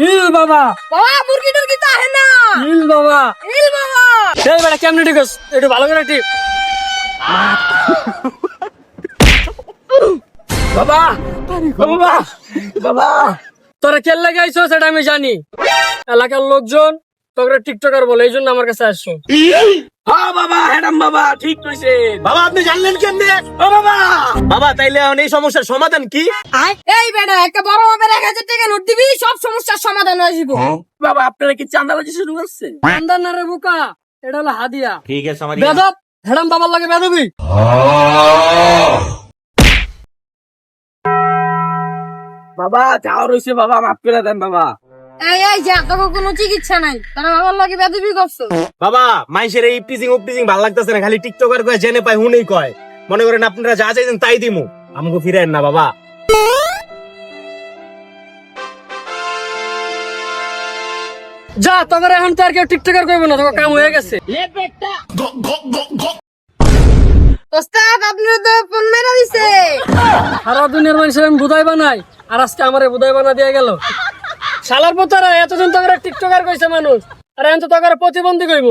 Hill বাবা বাবা মুরগি টুরগি তো আহে না। হিল বাবা হিল বাবা। এই বেটা কেমনে ঠিক আছে একটু ভালো করে ঠিক বাবা বাবা বাবা তোরা কেন লাগে আইছো সেটা আমি জানি এলাকার লোকজন তোকে টিকটকার বলে এই জন্য আমার কাছে আসছো। হ্যাঁ বাবা হ্যাডাম বাবা ঠিক কইছে। বাবা আপনি জানলেন কেমনে? ও বাবা বাবা তাইলে এখন এই সমস্যার সমাধান কি? এই বেটা একটা বড় মাপের 1000 টাকা নোট দিবি, সব সমস্যার সমাধান হয়ে যাবে। বাবা আপনারা কি চাঁদাবাজি শুরু করছে? আন্দার না রে বুকা, এটা হলো হাদিয়া। ঠিক আছে আমার বেদব হেডাম বাবার লাগে বেদবি। বাবা যাও রইছে বাবা মাফ করে দেন বাবা। এই যা, তোকে কোনো চিকিৎসা নাই, তারা বাবার লাগে বেদবি করছো। বাবা মাইশের এই ইপটিজিং উপটিজিং ভালো লাগতেছে না, খালি টিকটকার কয় জেনে পায় হুনেই কয়। মনে করেন আপনারা যা চাইছেন তাই দিমু, আমাকে ফিরেন না বাবা। যা তোকে এখন তো আর কেউ টিকটকার করবো না, তোকে কাম হয়ে গেছে। ওস্তাদ আপনার তো ফোন মেরা দিছে। সারা দুনিয়ার মানুষের আমি বুধাই বানাই, আর আজকে আমারে বুধাই বানা দিয়ে গেল। শালার পোতারা এতদিন তোকে টিকটকার কইছে মানুষ, আর এখন তো তোকে প্রতিবন্ধী কইব।